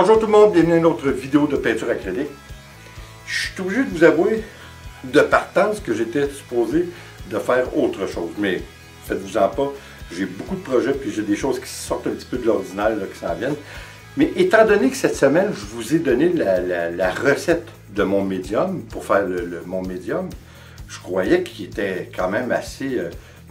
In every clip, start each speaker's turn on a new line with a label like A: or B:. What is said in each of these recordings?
A: Bonjour tout le monde, bienvenue à une autre vidéo de peinture acrylique. Je suis obligé de vous avouer de partance que j'étais supposé de faire autre chose, mais faites-vous-en pas, j'ai beaucoup de projets puis j'ai des choses qui sortent un petit peu de l'ordinaire qui s'en viennent. Mais étant donné que cette semaine, je vous ai donné la recette de mon médium pour faire mon médium, je croyais qu'il était quand même assez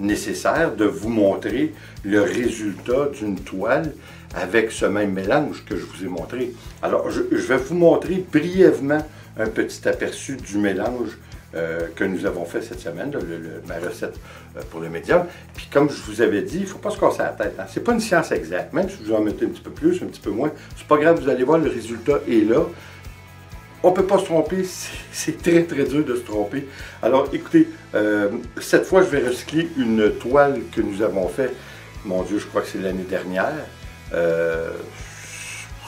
A: nécessaire de vous montrer le résultat d'une toile avec ce même mélange que je vous ai montré. Alors, je vais vous montrer brièvement un petit aperçu du mélange que nous avons fait cette semaine, ma recette pour le médium. Puis comme je vous avais dit, il ne faut pas se casser la tête. Hein. Ce n'est pas une science exacte, même si vous en mettez un petit peu plus, un petit peu moins. C'est pas grave, vous allez voir, le résultat est là. On ne peut pas se tromper, c'est très très dur de se tromper. Alors écoutez, cette fois je vais recycler une toile que nous avons fait, mon Dieu, je crois que c'est l'année dernière.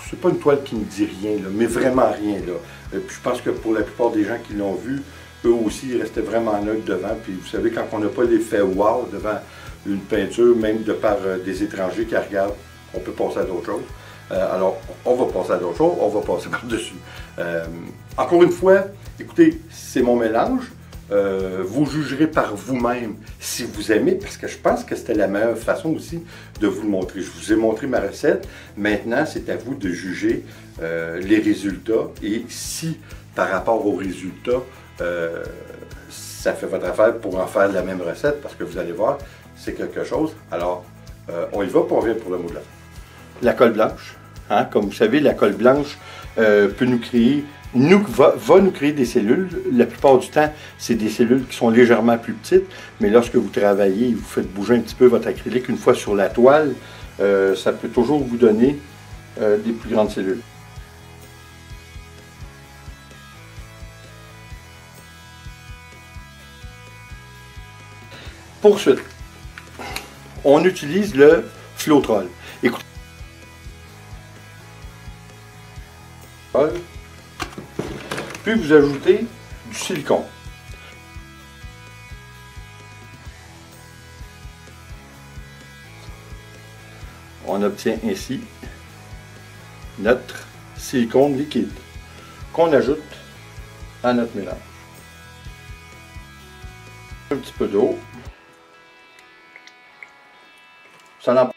A: C'est pas une toile qui ne dit rien, là, mais vraiment rien. Là. Puis je pense que pour la plupart des gens qui l'ont vu, eux aussi ils restaient vraiment neutres devant. Puis vous savez, quand on n'a pas l'effet wow devant une peinture, même de par des étrangers qui regardent, on peut passer à d'autres choses. Alors, on va passer à d'autres choses, on va passer par-dessus. Encore une fois, écoutez, c'est mon mélange. Vous jugerez par vous-même si vous aimez, parce que je pense que c'était la meilleure façon aussi de vous le montrer. Je vous ai montré ma recette. Maintenant, c'est à vous de juger les résultats et si, par rapport aux résultats, ça fait votre affaire pour en faire la même recette, parce que vous allez voir, c'est quelque chose. Alors, on y va, puis on revient pour le mot de la fin. La colle blanche. Hein, comme vous savez, la colle blanche peut nous créer, va nous créer des cellules. La plupart du temps, c'est des cellules qui sont légèrement plus petites, mais lorsque vous travaillez et vous faites bouger un petit peu votre acrylique une fois sur la toile, ça peut toujours vous donner des plus grandes cellules. Pour ce, on utilise le Floetrol. Écoutez, puis vous ajoutez du silicone. On obtient ainsi notre silicone liquide qu'on ajoute à notre mélange. Un petit peu d'eau. Ça n'en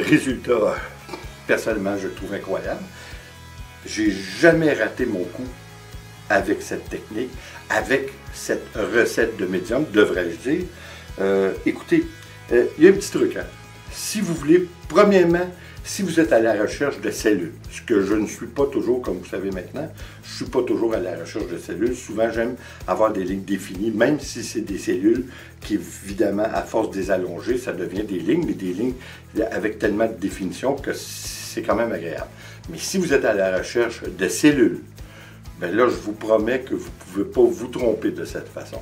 A: résultat, personnellement, je le trouve incroyable. J'ai jamais raté mon coup avec cette technique, avec cette recette de médium, devrais-je dire. Écoutez, il y a un petit truc. Hein. Si vous voulez, premièrement, si vous êtes à la recherche de cellules, ce que je ne suis pas toujours, comme vous savez maintenant, je ne suis pas toujours à la recherche de cellules. Souvent, j'aime avoir des lignes définies, même si c'est des cellules qui, évidemment, à force de les allonger, ça devient des lignes, mais des lignes avec tellement de définition que c'est quand même agréable. Mais si vous êtes à la recherche de cellules, bien là, je vous promets que vous ne pouvez pas vous tromper de cette façon.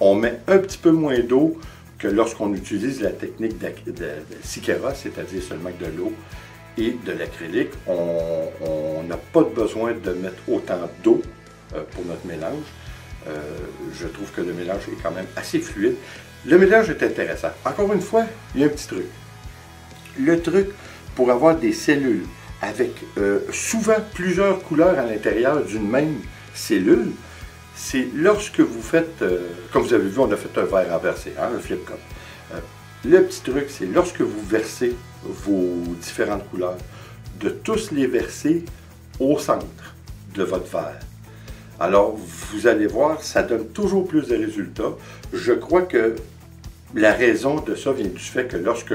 A: On met un petit peu moins d'eau que lorsqu'on utilise la technique de Siqueira, c'est-à-dire seulement que de l'eau et de l'acrylique. On n'a pas besoin de mettre autant d'eau pour notre mélange. Je trouve que le mélange est quand même assez fluide. Le mélange est intéressant. Encore une fois, il y a un petit truc. Le truc pour avoir des cellules avec souvent plusieurs couleurs à l'intérieur d'une même cellule, c'est lorsque vous faites, comme vous avez vu, on a fait un verre renversé, hein, un flip cup. Le petit truc, c'est lorsque vous versez vos différentes couleurs, de tous les verser au centre de votre verre. Alors, vous allez voir, ça donne toujours plus de résultats. Je crois que la raison de ça vient du fait que lorsque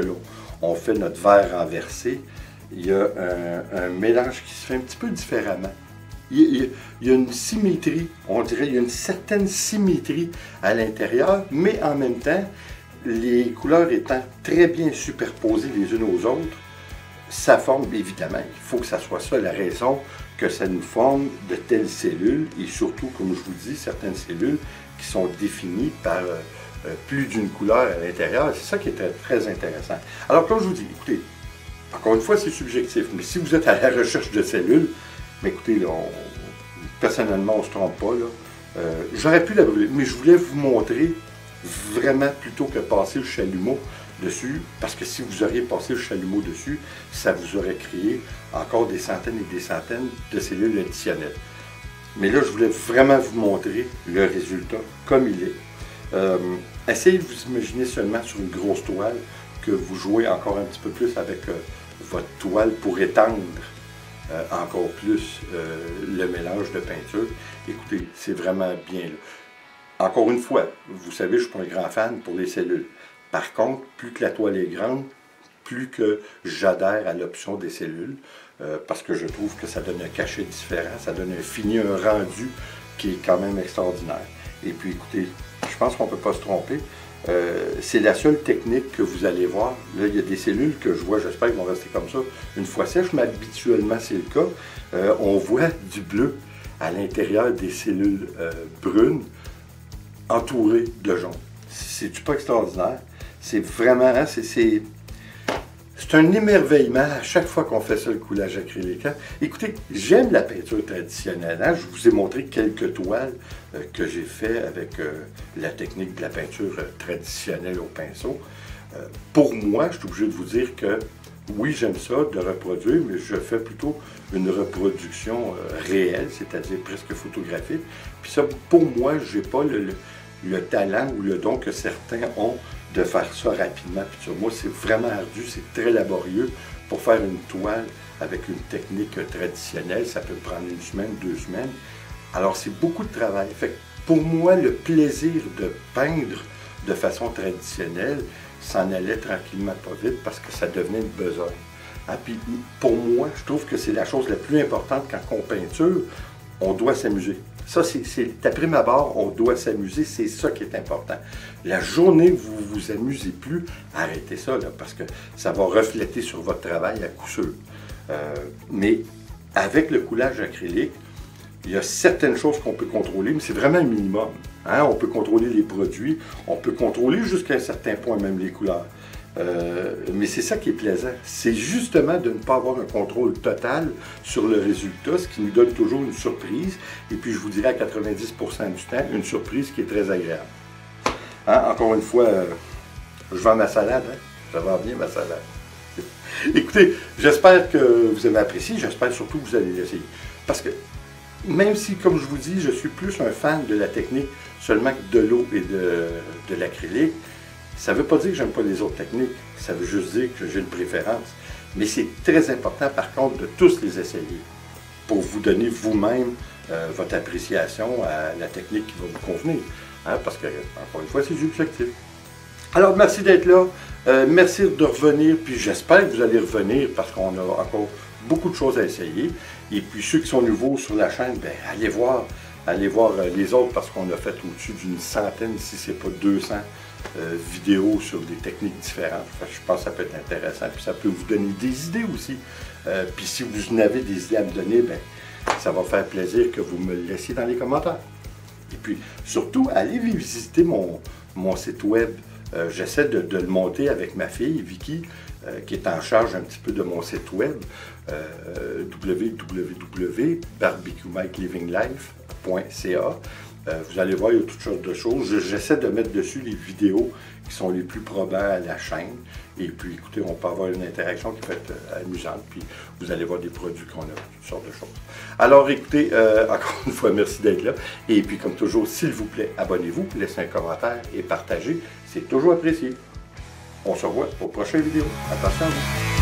A: on fait notre verre renversé, il y a un mélange qui se fait un petit peu différemment. Il y a une symétrie, on dirait, il y a une certaine symétrie à l'intérieur, mais en même temps, les couleurs étant très bien superposées les unes aux autres, ça forme, évidemment, il faut que ça soit ça la raison que ça nous forme de telles cellules, et surtout, comme je vous dis, certaines cellules qui sont définies par plus d'une couleur à l'intérieur. C'est ça qui est très, très intéressant. Alors, comme je vous dis, écoutez, encore une fois, c'est subjectif, mais si vous êtes à la recherche de cellules, mais écoutez, là, personnellement, on ne se trompe pas. J'aurais pu la brûler, mais je voulais vous montrer vraiment plutôt que passer le chalumeau dessus, parce que si vous auriez passé le chalumeau dessus, ça vous aurait créé encore des centaines et des centaines de cellules additionnelles. Mais là, je voulais vraiment vous montrer le résultat comme il est. Essayez de vous imaginer seulement sur une grosse toile que vous jouez encore un petit peu plus avec votre toile pour étendre encore plus le mélange de peinture. Écoutez, c'est vraiment bien là. Encore une fois, vous savez, je ne suis pas un grand fan pour les cellules. Par contre, plus que la toile est grande, plus que j'adhère à l'option des cellules, parce que je trouve que ça donne un cachet différent, ça donne un fini, un rendu qui est quand même extraordinaire. Et puis écoutez, je pense qu'on ne peut pas se tromper. C'est la seule technique que vous allez voir. Là, il y a des cellules que je vois, j'espère qu'elles vont rester comme ça une fois sèches, mais habituellement c'est le cas. On voit du bleu à l'intérieur des cellules brunes entourées de jaune. C'est-tu pas extraordinaire? C'est vraiment, hein, c'est un émerveillement à chaque fois qu'on fait ça, le coulage acrylique. Hein. Écoutez, j'aime la peinture traditionnelle. Hein. Je vous ai montré quelques toiles que j'ai fait avec la technique de la peinture traditionnelle au pinceau. Pour moi, je suis obligé de vous dire que oui, j'aime ça de reproduire, mais je fais plutôt une reproduction réelle, c'est-à-dire presque photographique. Puis ça, pour moi, je n'ai pas le talent ou le don que certains ont de faire ça rapidement. Puis moi, c'est vraiment ardu, c'est très laborieux. Pour faire une toile avec une technique traditionnelle, ça peut prendre 1 semaine, 2 semaines. Alors, c'est beaucoup de travail. Fait que pour moi, le plaisir de peindre de façon traditionnelle s'en allait tranquillement pas vite parce que ça devenait une besogne. Ah, puis pour moi, je trouve que c'est la chose la plus importante quand on peinture, on doit s'amuser. Ça, c'est à prime abord, on doit s'amuser, c'est ça qui est important. La journée que vous ne vous amusez plus, arrêtez ça, là, parce que ça va refléter sur votre travail à coup sûr. Mais avec le coulage acrylique, il y a certaines choses qu'on peut contrôler, mais c'est vraiment un minimum. Hein? On peut contrôler les produits, on peut contrôler jusqu'à un certain point même les couleurs. Mais c'est ça qui est plaisant. C'est justement de ne pas avoir un contrôle total sur le résultat, ce qui nous donne toujours une surprise. Et puis je vous dirais à 90% du temps, une surprise qui est très agréable. Hein? Encore une fois, je vends ma salade. Hein? Ça va bien ma salade. Écoutez, j'espère que vous avez apprécié, j'espère surtout que vous allez l'essayer. Parce que même si, comme je vous dis, je suis plus un fan de la technique seulement que de l'eau et de l'acrylique, ça ne veut pas dire que j'aime pas les autres techniques, ça veut juste dire que j'ai une préférence. Mais c'est très important, par contre, de tous les essayer pour vous donner vous-même votre appréciation à la technique qui va vous convenir. Hein, parce que, encore une fois, c'est subjectif. Alors, merci d'être là. Merci de revenir. Puis j'espère que vous allez revenir parce qu'on a encore beaucoup de choses à essayer. Et puis ceux qui sont nouveaux sur la chaîne, ben, allez voir les autres parce qu'on a fait au-dessus d'une centaine, si ce n'est pas 200 vidéos sur des techniques différentes. Enfin, je pense que ça peut être intéressant. Puis ça peut vous donner des idées aussi. Puis si vous en avez des idées à me donner, ben, ça va faire plaisir que vous me le laissiez dans les commentaires. Et puis surtout, allez visiter mon site web. J'essaie de le monter avec ma fille, Vicky, qui est en charge un petit peu de mon site web, www.barbecuemikelivinglife.ca. Vous allez voir, il y a toutes sortes de choses. J'essaie de mettre dessus les vidéos qui sont les plus probables à la chaîne. Et puis, écoutez, on peut avoir une interaction qui peut être amusante. Puis, vous allez voir des produits qu'on a, toutes sortes de choses. Alors, écoutez, encore une fois, merci d'être là. Et puis, comme toujours, s'il vous plaît, abonnez-vous, laissez un commentaire et partagez. C'est toujours apprécié. On se revoit aux prochaines vidéos. Attention à vous.